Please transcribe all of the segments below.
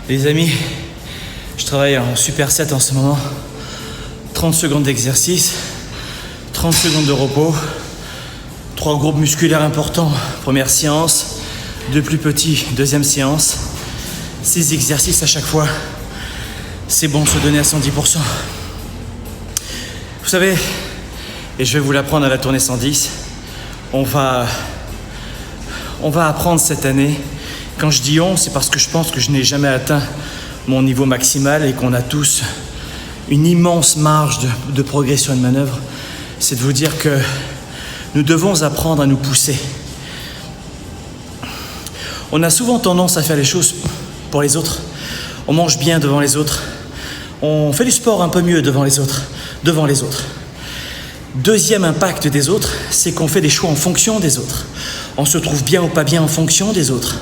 Les amis, je travaille en superset en ce moment. 30 secondes d'exercice, 30 secondes de repos, 3 groupes musculaires importants, première séance, 2 plus petits, deuxième séance, 6 exercices à chaque fois. C'est bon de se donner à 110%. Vous savez, et je vais vous l'apprendre à la tournée 110, on va apprendre cette année. Quand je dis on, c'est parce que je pense que je n'ai jamais atteint mon niveau maximal et qu'on a tous une immense marge de progression et de manœuvre. C'est de vous dire que nous devons apprendre à nous pousser. On a souvent tendance à faire les choses pour les autres. On mange bien devant les autres. On fait du sport un peu mieux devant les autres. Deuxième impact des autres, c'est qu'on fait des choix en fonction des autres. On se trouve bien ou pas bien en fonction des autres.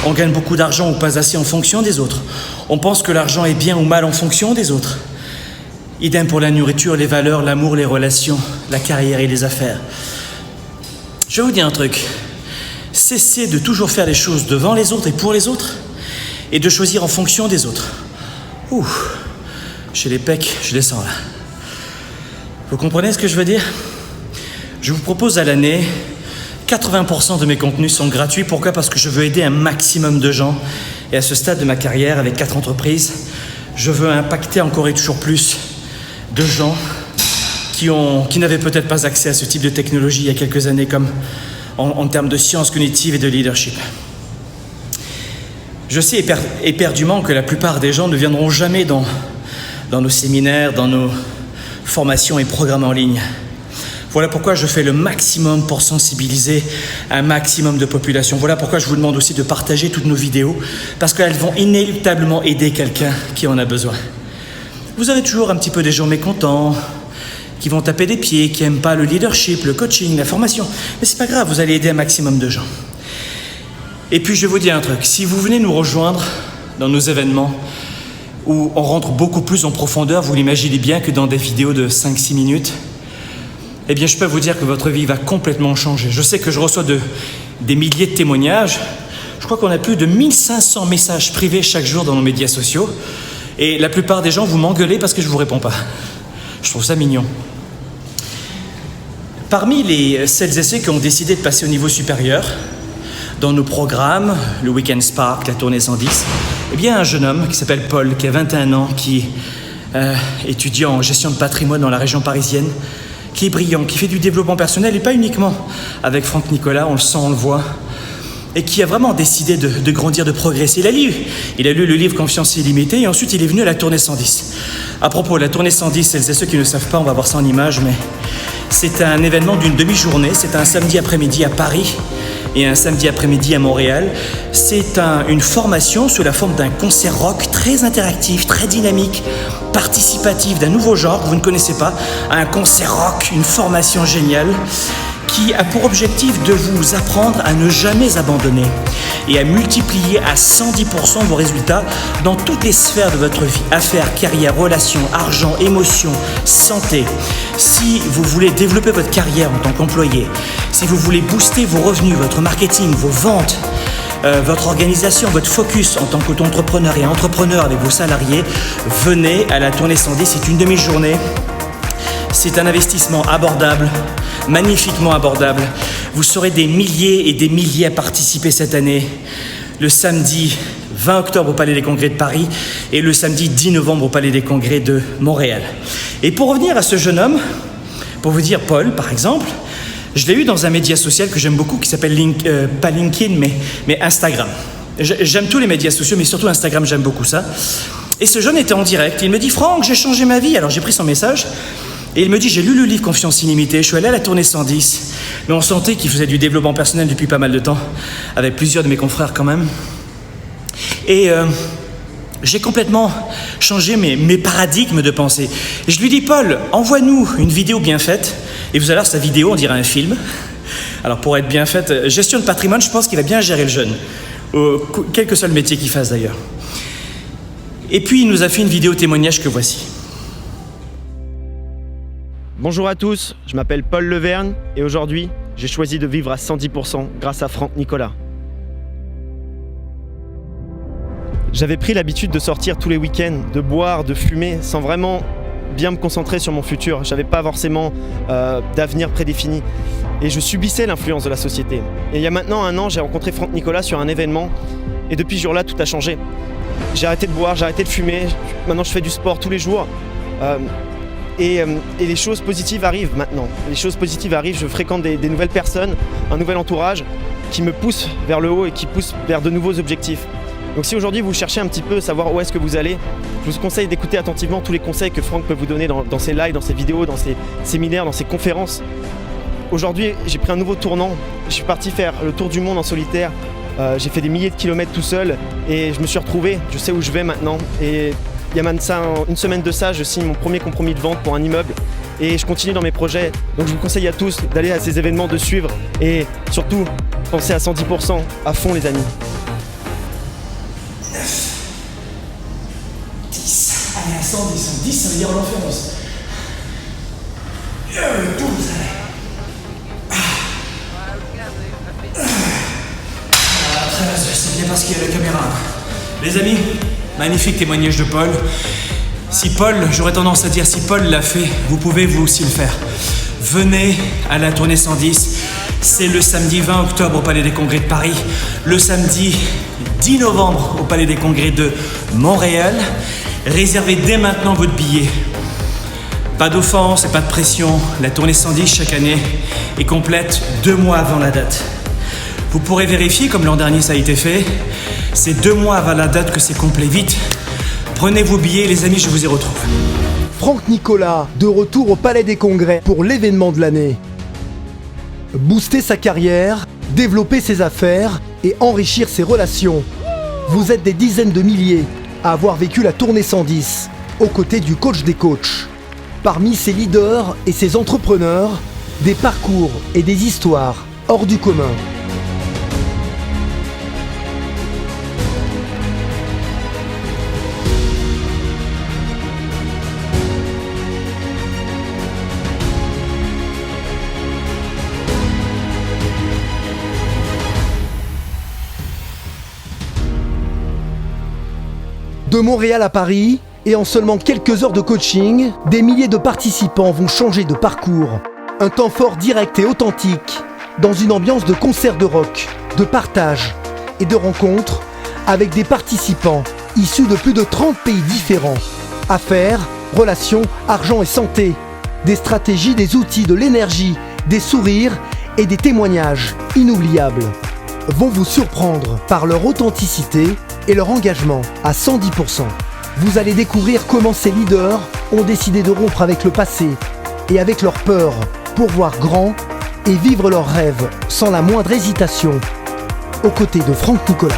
On gagne beaucoup d'argent ou pas assez en fonction des autres. On pense que l'argent est bien ou mal en fonction des autres. Idem pour la nourriture, les valeurs, l'amour, les relations, la carrière et les affaires. Je vais vous dire un truc. Cessez de toujours faire les choses devant les autres et pour les autres et de choisir en fonction des autres. Ouh, j'ai les pecs, je les sens là. Vous comprenez ce que je veux dire? Je vous propose à l'année, 80% de mes contenus sont gratuits. Pourquoi? Parce que je veux aider un maximum de gens. Et à ce stade de ma carrière, avec 4 entreprises, je veux impacter encore et toujours plus de gens qui n'avaient peut-être pas accès à ce type de technologie il y a quelques années, comme en termes de sciences cognitives et de leadership. Je sais éperdument que la plupart des gens ne viendront jamais dans nos séminaires, dans nos formations et programmes en ligne. Voilà pourquoi je fais le maximum pour sensibiliser un maximum de population. Voilà pourquoi je vous demande aussi de partager toutes nos vidéos, parce qu'elles vont inéluctablement aider quelqu'un qui en a besoin. Vous avez toujours un petit peu des gens mécontents, qui vont taper des pieds, qui n'aiment pas le leadership, le coaching, la formation. Mais c'est pas grave, vous allez aider un maximum de gens. Et puis je vais vous dire un truc, si vous venez nous rejoindre dans nos événements, où on rentre beaucoup plus en profondeur, vous l'imaginez bien, que dans des vidéos de 5-6 minutes, eh bien je peux vous dire que votre vie va complètement changer. Je sais que je reçois des milliers de témoignages. Je crois qu'on a plus de 1500 messages privés chaque jour dans nos médias sociaux. Et la plupart des gens, vous m'engueulez parce que je ne vous réponds pas. Je trouve ça mignon. Parmi celles et ceux qui ont décidé de passer au niveau supérieur, dans nos programmes, le Weekend Spark, la tournée 110, eh bien un jeune homme qui s'appelle Paul, qui a 21 ans, qui est étudiant en gestion de patrimoine dans la région parisienne, qui est brillant, qui fait du développement personnel, et pas uniquement avec Franck Nicolas, on le sent, on le voit, et qui a vraiment décidé de grandir, de progresser. Il a lu le livre Confiance illimitée, et ensuite il est venu à la tournée 110. À propos, la tournée 110, celles et ceux qui ne le savent pas, on va voir ça en images, mais c'est un événement d'une demi-journée, c'est un samedi après-midi à Paris, et un samedi après-midi à Montréal. C'est une formation sous la forme d'un concert rock très interactif, très dynamique, participatif, d'un nouveau genre que vous ne connaissez pas. Un concert rock, une formation géniale qui a pour objectif de vous apprendre à ne jamais abandonner et à multiplier à 110% vos résultats dans toutes les sphères de votre vie. Affaires, carrière, relations, argent, émotions, santé. Si vous voulez développer votre carrière en tant qu'employé, si vous voulez booster vos revenus, votre marketing, vos ventes, votre organisation, votre focus en tant qu'auto-entrepreneur et entrepreneur avec vos salariés, venez à la tournée 110, c'est une demi-journée. C'est un investissement abordable, magnifiquement abordable. Vous serez des milliers et des milliers à participer cette année. Le samedi 20 octobre au Palais des Congrès de Paris et le samedi 10 novembre au Palais des Congrès de Montréal. Et pour revenir à ce jeune homme, pour vous dire Paul par exemple, je l'ai eu dans un média social que j'aime beaucoup qui s'appelle pas LinkedIn mais Instagram. J'aime tous les médias sociaux mais surtout Instagram, j'aime beaucoup ça. Et ce jeune était en direct, il me dit « Franck, j'ai changé ma vie ». Alors j'ai pris son message. Et il me dit, j'ai lu le livre Confiance illimitée, je suis allé à la tournée 110, mais on sentait qu'il faisait du développement personnel depuis pas mal de temps, avec plusieurs de mes confrères quand même. Et j'ai complètement changé mes paradigmes de pensée. Et je lui dis, Paul, envoie-nous une vidéo bien faite, et vous allez voir, sa vidéo, on dirait un film. Alors pour être bien faite, gestion de patrimoine, je pense qu'il va bien gérer le jeune, quel que soit le métier qu'il fasse d'ailleurs. Et puis il nous a fait une vidéo témoignage que voici. Bonjour à tous, je m'appelle Paul Leverne et aujourd'hui, j'ai choisi de vivre à 110% grâce à Franck Nicolas. J'avais pris l'habitude de sortir tous les week-ends, de boire, de fumer, sans vraiment bien me concentrer sur mon futur. J'avais pas forcément d'avenir prédéfini. Et je subissais l'influence de la société. Et il y a maintenant 1 an, j'ai rencontré Franck Nicolas sur un événement. Et depuis ce jour-là, tout a changé. J'ai arrêté de boire, j'ai arrêté de fumer. Maintenant, je fais du sport tous les jours. Et les choses positives arrivent maintenant. Les choses positives arrivent, je fréquente des nouvelles personnes, un nouvel entourage qui me pousse vers le haut et qui pousse vers de nouveaux objectifs. Donc si aujourd'hui vous cherchez un petit peu à savoir où est-ce que vous allez, je vous conseille d'écouter attentivement tous les conseils que Franck peut vous donner dans ses lives, dans ses vidéos, dans ses séminaires, dans ses conférences. Aujourd'hui, j'ai pris un nouveau tournant. Je suis parti faire le tour du monde en solitaire. J'ai fait des milliers de kilomètres tout seul et je me suis retrouvé. Je sais où je vais maintenant. Et il y a maintenant une semaine de ça, je signe mon premier compromis de vente pour un immeuble et je continue dans mes projets. Donc je vous conseille à tous d'aller à ces événements, de suivre et surtout, pensez à 110% à fond les amis. 10. Allez, à 110, 110, ça veut dire l'enfance. 12, allez. 13, c'est bien parce qu'il y a la caméra. Les amis, magnifique témoignage de Paul. Si Paul, j'aurais tendance à dire, si Paul l'a fait, vous pouvez vous aussi le faire. Venez à la tournée 110. C'est le samedi 20 octobre au Palais des Congrès de Paris, le samedi 10 novembre au Palais des Congrès de Montréal. Réservez dès maintenant votre billet. Pas d'offense et pas de pression. La tournée 110 chaque année est complète 2 mois avant la date. Vous pourrez vérifier, comme l'an dernier ça a été fait, c'est 2 mois avant la date que c'est complet. Vite, prenez vos billets les amis, je vous y retrouve. Franck Nicolas, de retour au Palais des Congrès pour l'événement de l'année. Booster sa carrière, développer ses affaires et enrichir ses relations. Vous êtes des dizaines de milliers à avoir vécu la tournée 110 aux côtés du coach des coachs. Parmi ses leaders et ses entrepreneurs, des parcours et des histoires hors du commun. De Montréal à Paris, et en seulement quelques heures de coaching, des milliers de participants vont changer de parcours. Un temps fort direct et authentique, dans une ambiance de concert de rock, de partage et de rencontres avec des participants issus de plus de 30 pays différents. Affaires, relations, argent et santé, des stratégies, des outils, de l'énergie, des sourires et des témoignages inoubliables vont vous surprendre par leur authenticité et leur engagement à 110%. Vous allez découvrir comment ces leaders ont décidé de rompre avec le passé et avec leur peur pour voir grand et vivre leurs rêves sans la moindre hésitation, aux côtés de Franck Nicolas.